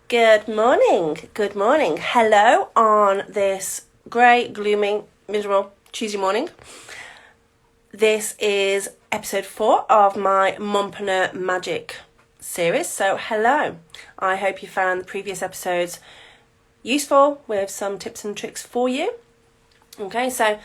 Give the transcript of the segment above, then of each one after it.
Good morning. Hello on this grey, gloomy, miserable Tuesday morning. This is episode 4 of my MUMPRENEUR Magic series. So hello. I hope you found the previous episodes useful with some tips and tricks for you. Okay, so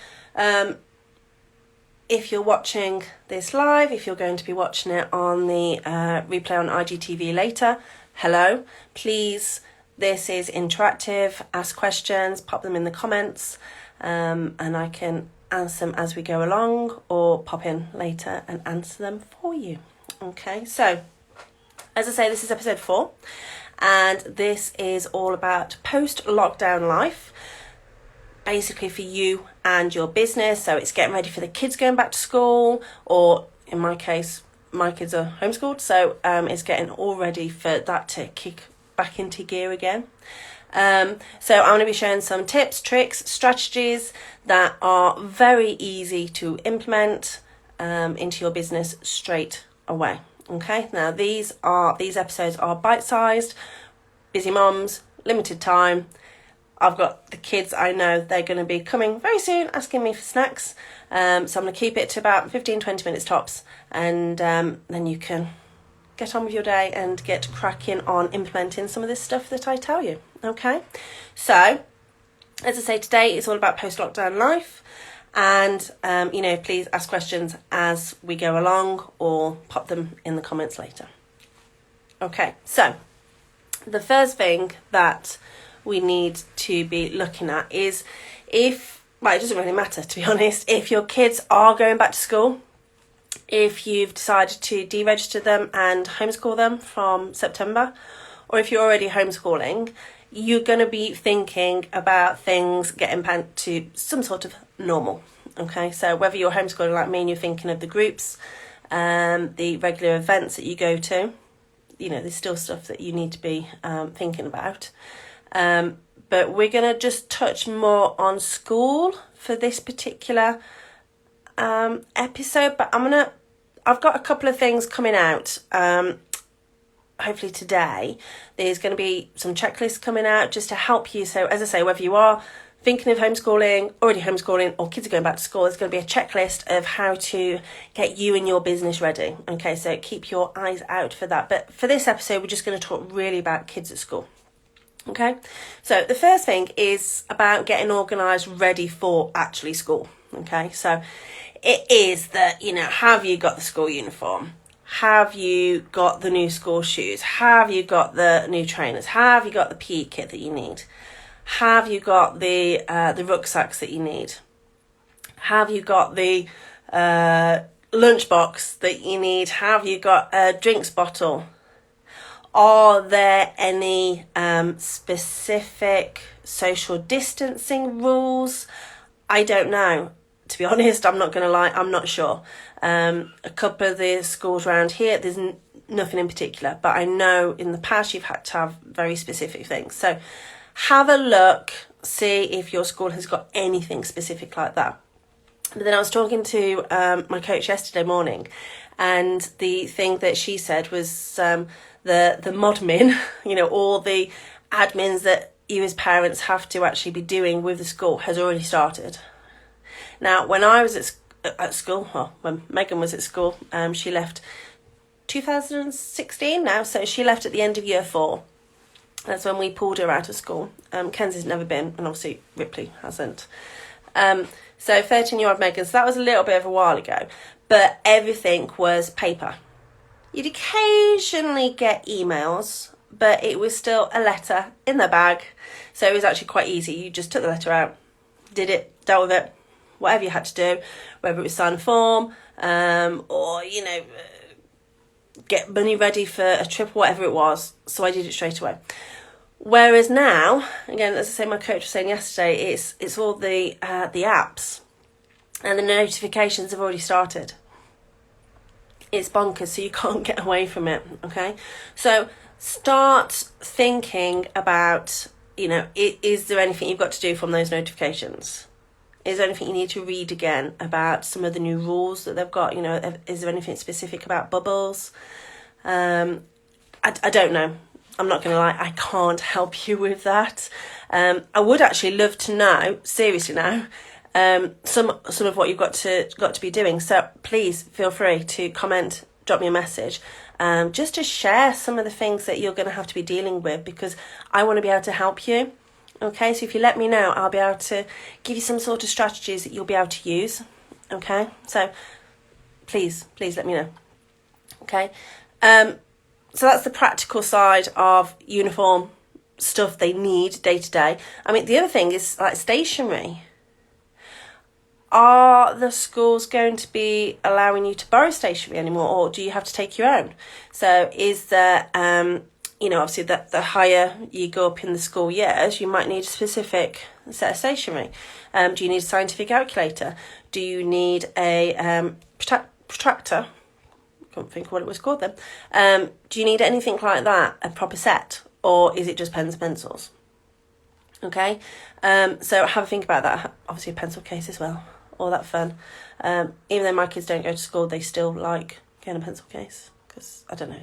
if you're watching this live, if you're going to be watching it on the replay on IGTV later, hello. Please, this is interactive. Ask questions, pop them in the comments, and I can answer them as we go along or pop in later and answer them for you. Okay, so as I say, this is episode 4, and this is all about post-lockdown life, basically for you and your business. So it's getting ready for the kids going back to school, or in my case, my kids are homeschooled, so it's getting all ready for that to kick back into gear again. So I'm going to be sharing some tips, tricks, strategies that are very easy to implement into your business straight away. Okay, now these episodes are bite-sized, busy moms, limited time. I've got the kids, I know they're going to be coming very soon asking me for snacks. So I'm going to keep it to about 15-20 minutes tops, and then you can get on with your day and get cracking on implementing some of this stuff that I tell you. Okay, so as I say, today it's all about post-lockdown life, and please ask questions as we go along or pop them in the comments later. Okay, so the first thing that we need to be looking at is it doesn't really matter, to be honest, if your kids are going back to school, if you've decided to deregister them and homeschool them from September, or if you're already homeschooling, you're going to be thinking about things getting back to some sort of normal. Okay, so whether you're homeschooling like me and you're thinking of the groups, the regular events that you go to, there's still stuff that you need to be thinking about. But we're going to just touch more on school for this particular episode. But I've got a couple of things coming out. Hopefully today, there's going to be some checklists coming out just to help you. So as I say, whether you are thinking of homeschooling, already homeschooling, or kids are going back to school, there's going to be a checklist of how to get you and your business ready. Okay, so keep your eyes out for that. But for this episode, we're just going to talk really about kids at school. Okay, so the first thing is about getting organised, ready for actually school. Okay, so it is that, have you got the school uniform? Have you got the new school shoes? Have you got the new trainers? Have you got the PE kit that you need? Have you got the rucksacks that you need? Have you got the lunchbox that you need? Have you got a drinks bottle? Are there any specific social distancing rules? I don't know. To be honest, I'm not going to lie, I'm not sure. A couple of the schools around here, there's nothing in particular. But I know in the past you've had to have very specific things. So have a look, see if your school has got anything specific like that. But then I was talking to my coach yesterday morning, and the thing that she said was the modmin, all the admins that you as parents have to actually be doing with the school has already started. Now, when I was at school, when Megan was at school, she left 2016 now, so she left at the end of year 4. That's when we pulled her out of school. Kenzie's never been, and obviously Ripley hasn't. So 13-year-old Megan, so that was a little bit of a while ago, but everything was paper. You'd occasionally get emails, but it was still a letter in the bag. So it was actually quite easy. You just took the letter out, did it, dealt with it, whatever you had to do, whether it was sign a form, or, get money ready for a trip, whatever it was. So I did it straight away. Whereas now, again, as I say, my coach was saying yesterday, it's all the apps, and the notifications have already started. It's bonkers, so you can't get away from it, okay? So start thinking about, is there anything you've got to do from those notifications? Is there anything you need to read again about some of the new rules that they've got? Is there anything specific about bubbles? I don't know. I'm not going to lie, I can't help you with that. I would actually love to know, seriously now, some of what you've got to be doing. So please feel free to comment, drop me a message, just to share some of the things that you're going to have to be dealing with, because I want to be able to help you. Okay, so if you let me know, I'll be able to give you some sort of strategies that you'll be able to use. Okay, so please let me know. Okay, so that's the practical side of uniform stuff they need day to day. I mean, the other thing is like stationery. Are the schools going to be allowing you to borrow stationery anymore, or do you have to take your own? So is there, obviously the higher you go up in the school years, you might need a specific set of stationery. Do you need a scientific calculator? Do you need a protractor? I can't think of what it was called then. Do you need anything like that, a proper set, or is it just pens and pencils? Okay, so have a think about that. Obviously a pencil case as well, all that fun. Even though my kids don't go to school, they still like getting a pencil case, because I don't know,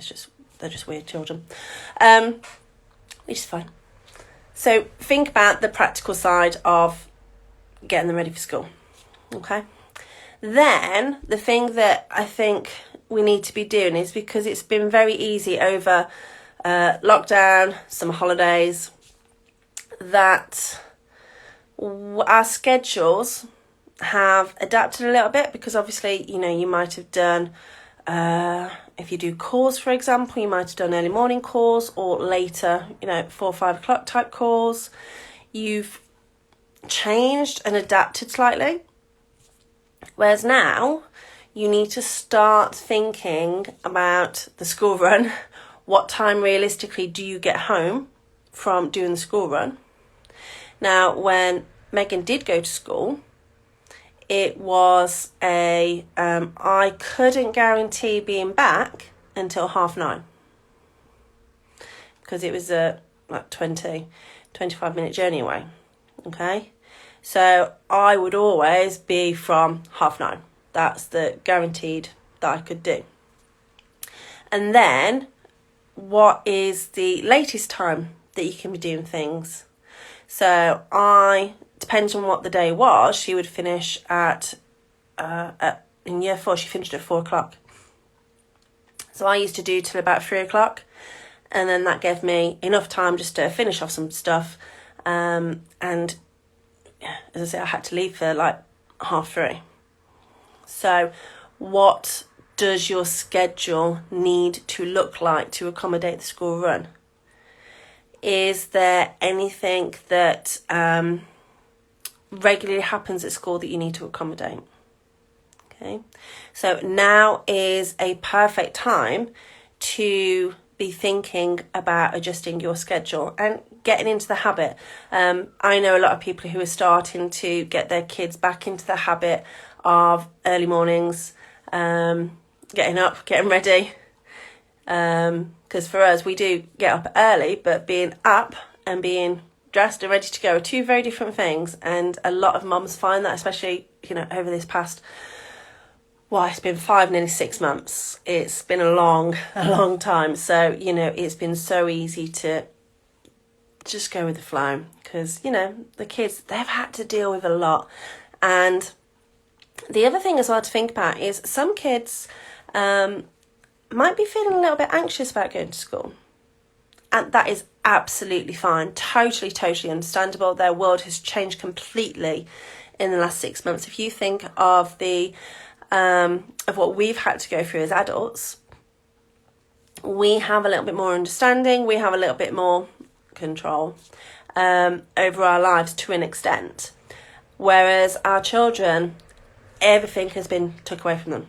they're just weird children, which is fine. So think about the practical side of getting them ready for school. Okay, then the thing that I think we need to be doing is, because it's been very easy over lockdown, summer holidays, that our schedules have adapted a little bit, because obviously, you might have done, if you do calls, for example, you might have done early morning calls, or later, 4 or 5 o'clock type calls. You've changed and adapted slightly. Whereas now, you need to start thinking about the school run. What time realistically do you get home from doing the school run? Now, when Megan did go to school, it was I couldn't guarantee being back until 9:30, because it was a 25-minute journey away. Okay, so I would always be from 9:30. That's the guaranteed that I could do. And then, what is the latest time that you can be doing things? So depends on what the day was, she would finish in year 4, she finished at 4 o'clock. So I used to do till about 3 o'clock, and then that gave me enough time just to finish off some stuff. And as I say, I had to leave for 3:30. So what does your schedule need to look like to accommodate the school run? Is there anything that regularly happens at school that you need to accommodate? Okay, so now is a perfect time to be thinking about adjusting your schedule and getting into the habit. I know a lot of people who are starting to get their kids back into the habit of early mornings, getting up, getting ready. Because for us, we do get up early, but being up and being dressed and ready to go are two very different things. And a lot of mums find that, especially, over this past, it's been 5, nearly 6 months. It's been a long time. So, it's been so easy to just go with the flow, because, the kids, they've had to deal with a lot. And the other thing as well to think about is some kids might be feeling a little bit anxious about going to school. And that is absolutely fine. Totally understandable. Their world has changed completely in the last 6 months. If you think of of what we've had to go through as adults, we have a little bit more understanding. We have a little bit more control over our lives to an extent. Whereas our children, everything has been took away from them.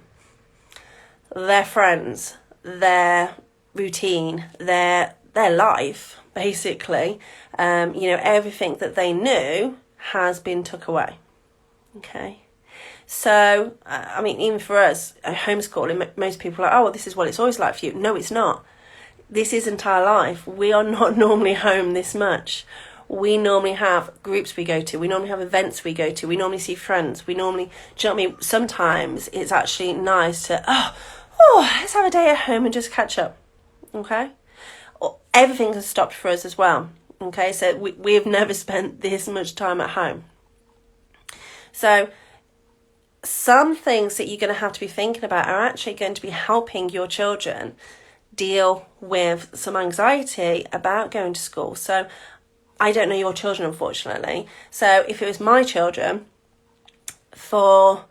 Their friends, their routine, their life, basically, everything that they knew has been took away. Okay, so even for us, homeschooling, most people are like, oh, well, this is what it's always like for you. No, it's not. This isn't our life. We are not normally home this much. We normally have groups we go to. We normally have events we go to. We normally see friends. Do you know what I mean? Sometimes it's actually nice to, let's have a day at home and just catch up. Okay? everything has stopped for us as well. Okay, so we've never spent this much time at home. So some things that you're going to have to be thinking about are actually going to be helping your children deal with some anxiety about going to school. So I don't know your children, unfortunately. So if it was my children, for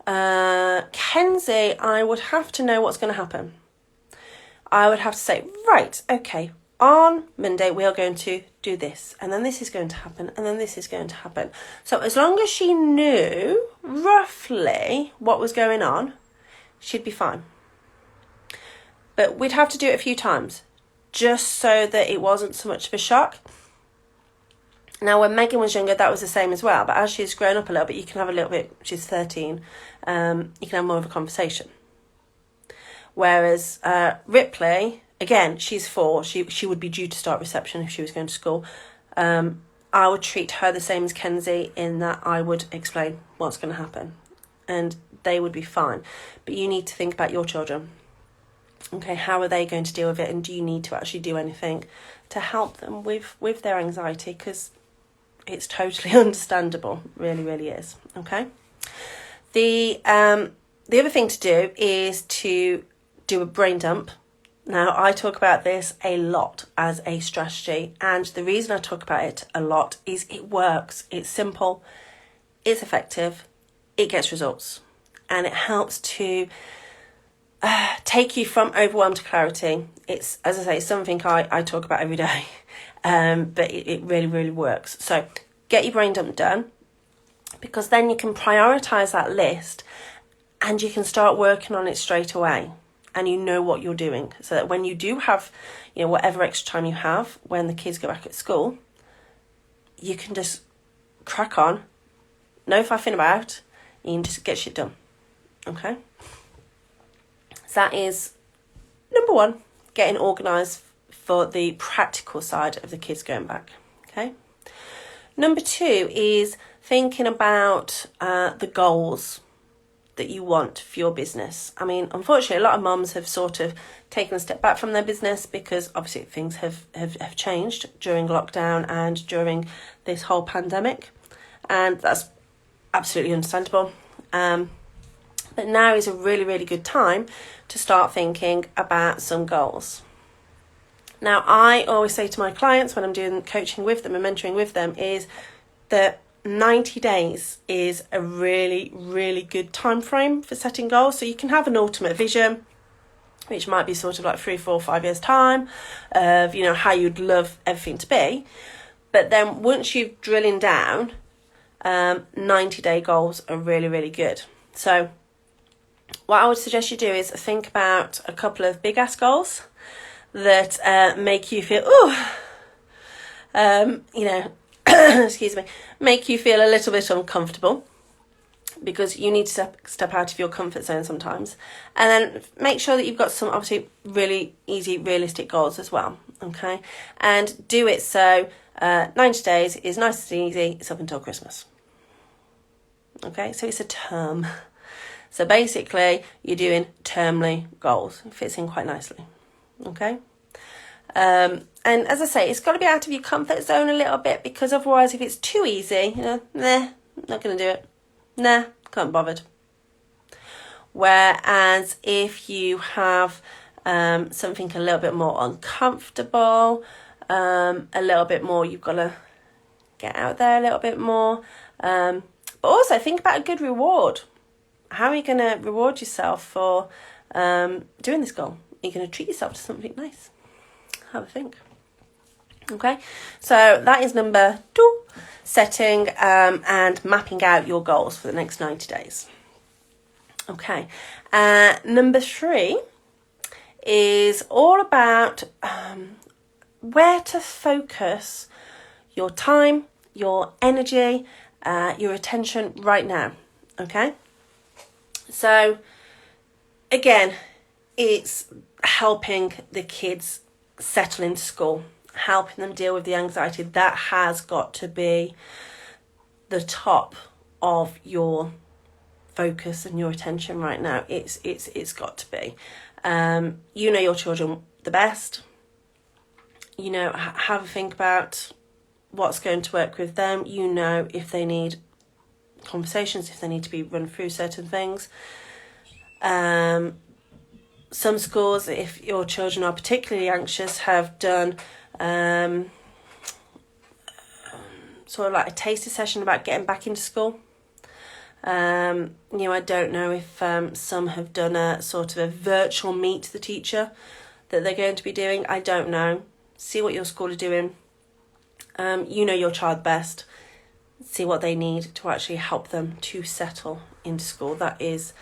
Kenzie, I would have to know what's going to happen. I would have to say, right, okay, on Monday we are going to do this, and then this is going to happen, and then this is going to happen. So as long as she knew roughly what was going on, she'd be fine. But we'd have to do it a few times, just so that it wasn't so much of a shock. Now, when Megan was younger, that was the same as well. But as she's grown up a little bit, you can have a little bit, she's 13, you can have more of a conversation. Whereas Ripley, again, she's 4. She would be due to start reception if she was going to school. I would treat her the same as Kenzie in that I would explain what's going to happen. And they would be fine. But you need to think about your children. Okay, how are they going to deal with it? And do you need to actually do anything to help them with their anxiety? Because it's totally understandable. Really, really is. Okay. The other thing to do is to do a brain dump. Now, I talk about this a lot as a strategy, and the reason I talk about it a lot is it works. It's simple, it's effective, it gets results, and it helps to take you from overwhelm to clarity. It's, as I say, it's something I talk about every day, but it really, really works. So get your brain dump done, because then you can prioritise that list and you can start working on it straight away. And you know what you're doing, so that when you do have, whatever extra time you have when the kids go back at school, you can just crack on, no faffing about, you can just get shit done. Okay? So that is number 1, getting organised for the practical side of the kids going back. Okay? Number 2 is thinking about the goals that you want for your business. I mean, unfortunately, a lot of mums have sort of taken a step back from their business because obviously things have changed during lockdown and during this whole pandemic, and that's absolutely understandable. But now is a really, really good time to start thinking about some goals. Now, I always say to my clients when I'm doing coaching with them and mentoring with them is that 90 days is a really, really good time frame for setting goals. So you can have an ultimate vision, which might be sort of like 3, 4, 5 years time of, how you'd love everything to be. But then once you're drilling down, 90-day goals are really, really good. So what I would suggest you do is think about a couple of big ass goals that make you feel, excuse me, make you feel a little bit uncomfortable, because you need to step out of your comfort zone sometimes. And then make sure that you've got some obviously really easy, realistic goals as well. Okay, and do it so 90 days is nice and easy. It's up until Christmas. Okay, so it's a term. So basically, you're doing termly goals. It fits in quite nicely. Okay. And as I say, it's got to be out of your comfort zone a little bit, because otherwise if it's too easy, not going to do it. Nah, can't be bothered. Whereas if you have something a little bit more uncomfortable, a little bit more, you've got to get out there a little bit more. But also think about a good reward. How are you going to reward yourself for doing this goal? Are you going to treat yourself to something nice? Have a think. Okay, so that is number 2, setting and mapping out your goals for the next 90 days. Okay, number 3 is all about where to focus your time, your energy, your attention right now. Okay, so again, it's helping the kids settle into school, helping them deal with the anxiety. That has got to be the top of your focus and your attention right now. It's got to be. You know your children the best. have a think about what's going to work with them. If they need conversations, if they need to be run through certain things. Some schools, if your children are particularly anxious, have done sort of like a taster session about getting back into school. I don't know if some have done a sort of a virtual meet the teacher that they're going to be doing. I don't know. See what your school are doing. You know your child best. See what they need to actually help them to settle into school. That is,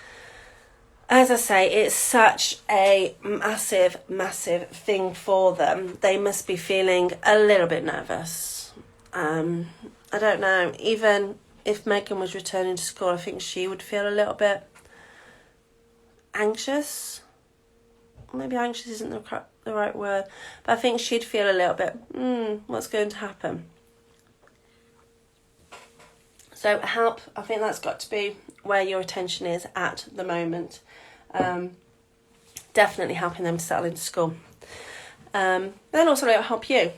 as I say, it's such a massive, massive thing for them. They must be feeling a little bit nervous. I don't know. Even if Megan was returning to school, I think she would feel a little bit anxious. Maybe anxious isn't the right word, but I think she'd feel a little bit, what's going to happen? So help, I think that's got to be where your attention is at the moment. Definitely helping them to settle into school. Then also it'll help you.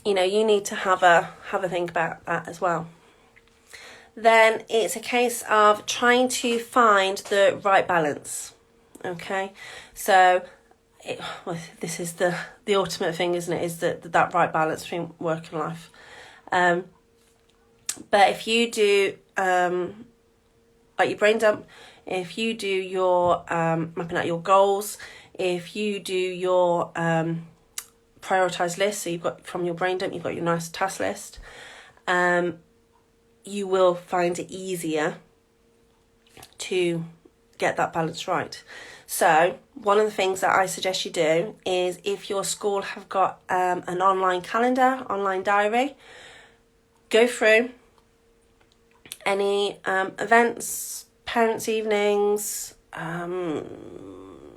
You need to have a think about that as well. Then it's a case of trying to find the right balance. Okay, so this is the ultimate thing, isn't it? Is that right balance between work and life. But if you do like your brain dump, if you do your mapping out your goals, if you do your prioritized list, so you've got from your brain dump, you've got your nice task list, you will find it easier to get that balance right. So one of the things that I suggest you do is, if your school have got an online calendar, online diary, go through any events, parents' evenings,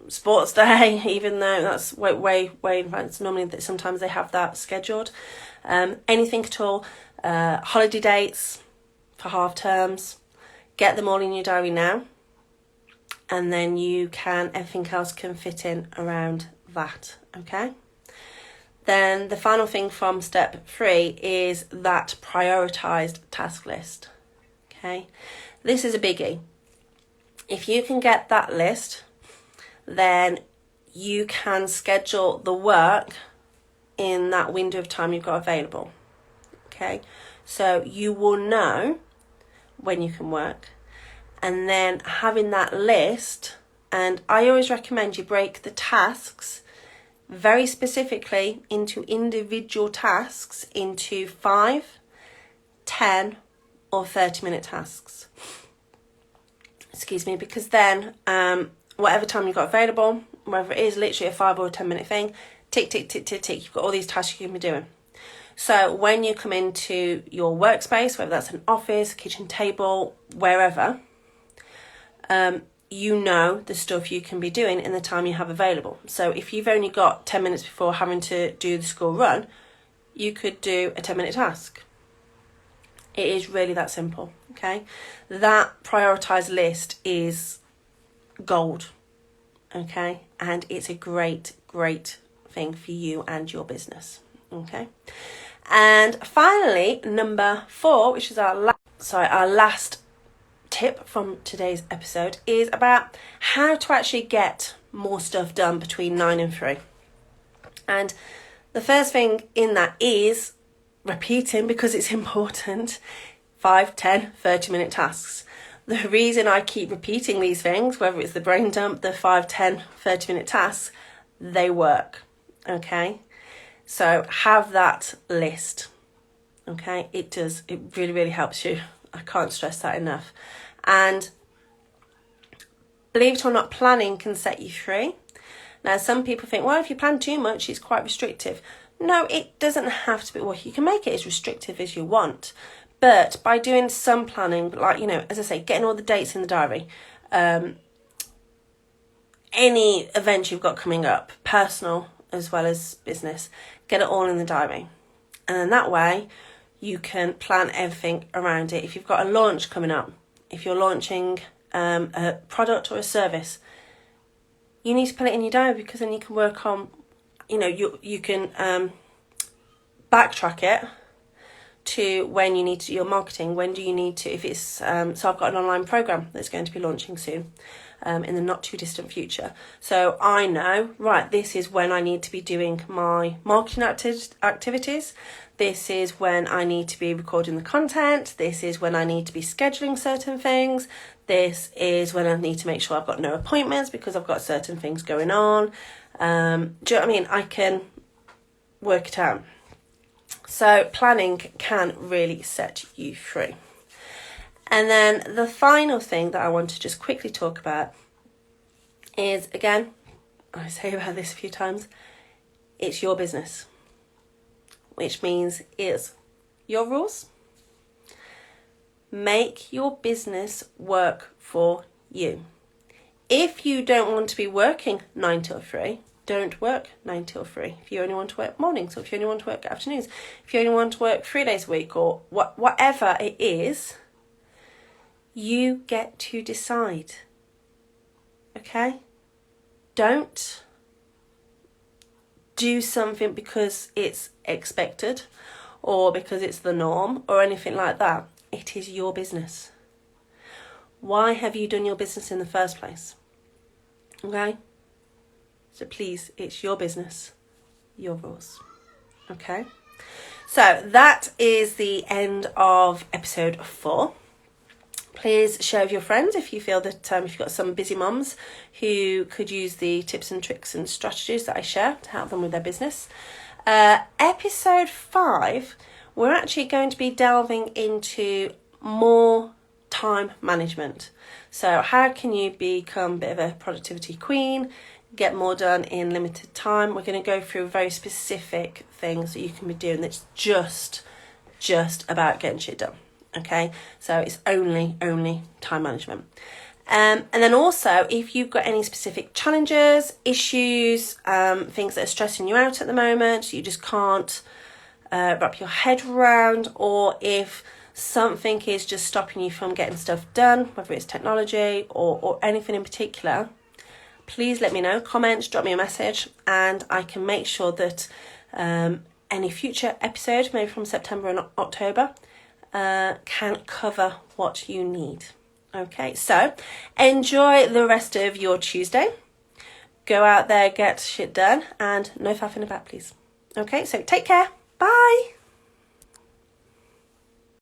sports day, even though that's way in advance. Normally, sometimes they have that scheduled. Anything at all, holiday dates for half terms, get them all in your diary now. And then everything else can fit in around that, okay? Then the final thing from step 3 is that prioritised task list, okay? This is a biggie. If you can get that list, then you can schedule the work in that window of time you've got available, okay? So you will know when you can work. And then having that list, and I always recommend you break the tasks very specifically into individual tasks into 5, 10 or 30-minute tasks. Excuse me, because then whatever time you've got available, whether it is literally a 5 or a 10-minute thing, tick, tick, tick, tick, tick, you've got all these tasks you can be doing. So when you come into your workspace, whether that's an office, kitchen table, wherever, you know the stuff you can be doing in the time you have available. So if you've only got 10 minutes before having to do the school run, you could do a 10-minute task. It is really that simple, okay? That prioritised list is gold, okay? And it's a great, great thing for you and your business, okay? And finally, number 4, which is our last tip from today's episode, is about how to actually get more stuff done between 9 and 3. And the first thing in that is repeating, because it's important, 5, 10, 30-minute tasks. The reason I keep repeating these things, whether it's the brain dump, the 5, 10, 30-minute tasks, they work, okay? So have that list, okay? It does. It really, really helps you. I can't stress that enough. And believe it or not, planning can set you free. Now, some people think, well, if you plan too much, it's quite restrictive. No, it doesn't have to be. Well, you can make it as restrictive as you want. But by doing some planning, like, as I say, getting all the dates in the diary, any event you've got coming up, personal as well as business, get it all in the diary. And then that way you can plan everything around it. If you've got a launch coming up, if you're launching a product or a service, you need to put it in your diary, because then you can work on, you can backtrack it to when you need to do your marketing. When do you need to, if it's, so I've got an online program that's going to be launching soon, in the not too distant future. So I know, right, this is when I need to be doing my marketing activities. This is when I need to be recording the content. This is when I need to be scheduling certain things. This is when I need to make sure I've got no appointments because I've got certain things going on. Do you know what I mean? I can work it out. So planning can really set you free. And then the final thing that I want to just quickly talk about is, again, I say about this a few times, it's your business, which means it's your rules. Make your business work for you. If you don't want to be working 9 till 3, don't work 9 till 3. If you only want to work mornings, or if you only want to work afternoons, if you only want to work 3 days a week, or whatever it is, you get to decide. Okay? Don't do something because it's expected or because it's the norm or anything like that. It is your business. Why have you done your business in the first place? Okay? So please, it's your business, your rules. Okay? So that is the end of episode 4. Please share with your friends if you feel that if you've got some busy mums who could use the tips and tricks and strategies that I share to help them with their business. Episode 5, we're actually going to be delving into more time management. So how can you become a bit of a productivity queen, get more done in limited time? We're going to go through very specific things that you can be doing that's just about getting shit done. Okay, so it's only time management. And then also, if you've got any specific challenges, issues, things that are stressing you out at the moment, you just can't wrap your head around, or if something is just stopping you from getting stuff done, whether it's technology or anything in particular, please let me know. Comment, drop me a message, and I can make sure that any future episode, maybe from September and October, can cover what you need. Okay, so enjoy the rest of your Tuesday. Go out there, get shit done, and no faffing about, please. Okay, so take care. Bye.